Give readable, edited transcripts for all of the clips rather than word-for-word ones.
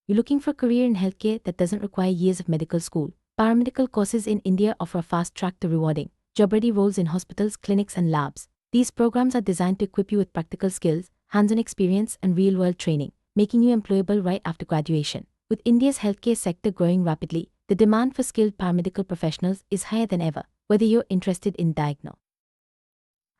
You're looking for a career in healthcare that doesn't require years of medical school. Paramedical courses in India offer a fast track to rewarding, job-ready roles in hospitals, clinics, and labs. These programs are designed to equip you with practical skills, hands-on experience, and real-world training, making you employable right after graduation. With India's healthcare sector growing rapidly, the demand for skilled paramedical professionals is higher than ever, whether you're interested in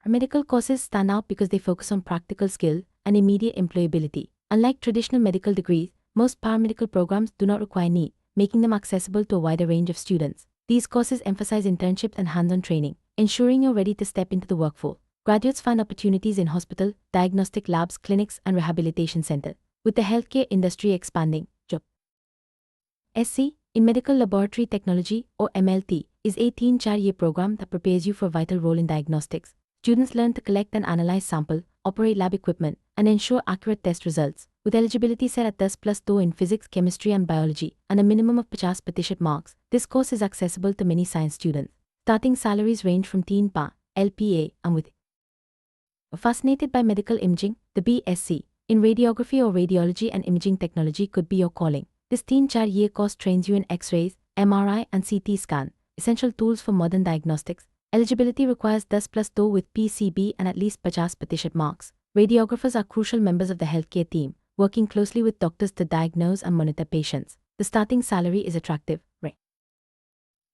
medical courses stand out because they focus on practical skill and immediate employability. Unlike traditional medical degrees, most paramedical programs do not require NEET, making them accessible to a wider range of students. These courses emphasize internships and hands-on training, ensuring you're ready to step into the workforce. Graduates find opportunities in hospital, diagnostic labs, clinics, and rehabilitation centers. With the healthcare industry expanding, Job SC in Medical Laboratory Technology, or MLT, is a 3-year program that prepares you for a vital role in diagnostics. Students learn to collect and analyze sample, operate lab equipment, and ensure accurate test results. With eligibility set at 10+2 in physics, chemistry, and biology, and a minimum of 50% marks, this course is accessible to many science students. Starting salaries range from teen PA, LPA, and with fascinated by medical imaging, the BSc in radiography or radiology and imaging technology could be your calling. This 3-year course trains you in X-rays, MRI, and CT scan, essential tools for modern diagnostics. Eligibility requires 10+2 with PCB and at least 50% marks. Radiographers are crucial members of the healthcare team, working closely with doctors to diagnose and monitor patients. The starting salary is attractive.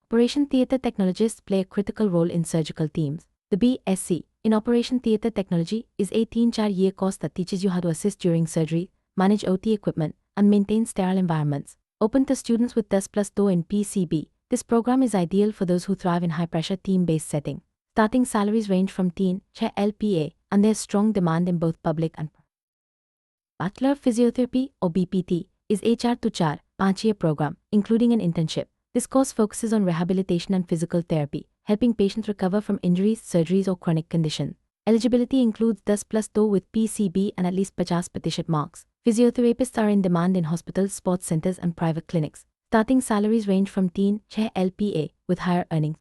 Operation Theatre Technologists play a critical role in surgical teams. The BSc in Operation Theatre Technology is a 3-year course that teaches you how to assist during surgery, manage OT equipment, and maintain sterile environments. Open to students with 10+2 in PCB, this program is ideal for those who thrive in high-pressure team-based setting. Starting salaries range from teen LPA, and there's strong demand in both public and private. Bachelor of Physiotherapy, or BPT, is a 4-5-year program, including an internship. This course focuses on rehabilitation and physical therapy, helping patients recover from injuries, surgeries, or chronic conditions. Eligibility includes 10+2 with PCB and at least 50% marks. Physiotherapists are in demand in hospitals, sports centers, and private clinics. Starting salaries range from teen LPA with higher earnings.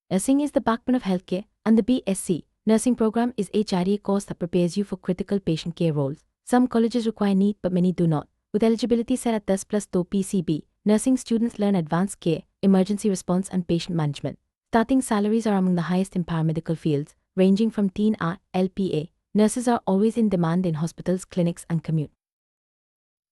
Nursing is the backbone of healthcare, and the BSc nursing program is a 4-year course that prepares you for critical patient care roles. Some colleges require NEET, but many do not. With eligibility set at 10+2 PCB, nursing students learn advanced care, emergency response, and patient management. Starting salaries are among the highest in paramedical fields, ranging from teen LPA. Nurses are always in demand in hospitals, clinics, and community.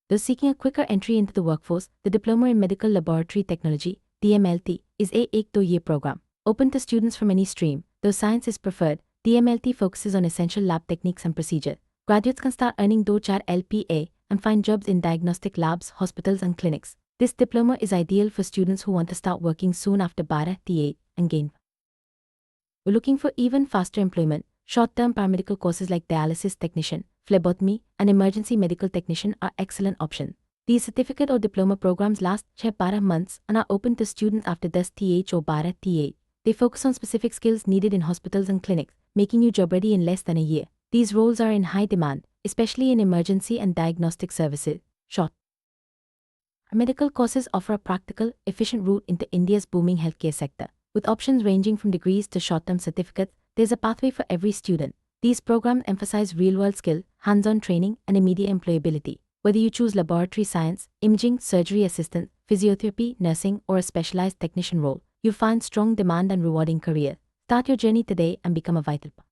Those seeking a quicker entry into the workforce, the Diploma in Medical Laboratory Technology, DMLT, is a 2-year program. Open to students from any stream, though science is preferred, DMLT focuses on essential lab techniques and procedure. Graduates can start earning 2 LPA and find jobs in diagnostic labs, hospitals, and clinics. This diploma is ideal for students who want to start working soon after 12 and gain. We're looking for even faster employment. Short-term paramedical courses like dialysis technician, phlebotomy, and emergency medical technician are excellent options. These certificate or diploma programs last 12 months and are open to students after 10 or 12. They focus on specific skills needed in hospitals and clinics, making you job ready in less than a year. These roles are in high demand, especially in emergency and diagnostic services. Medical courses offer a practical, efficient route into India's booming healthcare sector. With options ranging from degrees to short-term certificates, there's a pathway for every student. These programs emphasize real-world skill, hands-on training, and immediate employability. Whether you choose laboratory science, imaging, surgery assistant, physiotherapy, nursing, or a specialized technician role, you'll find strong demand and rewarding career. Start your journey today and become a vital part.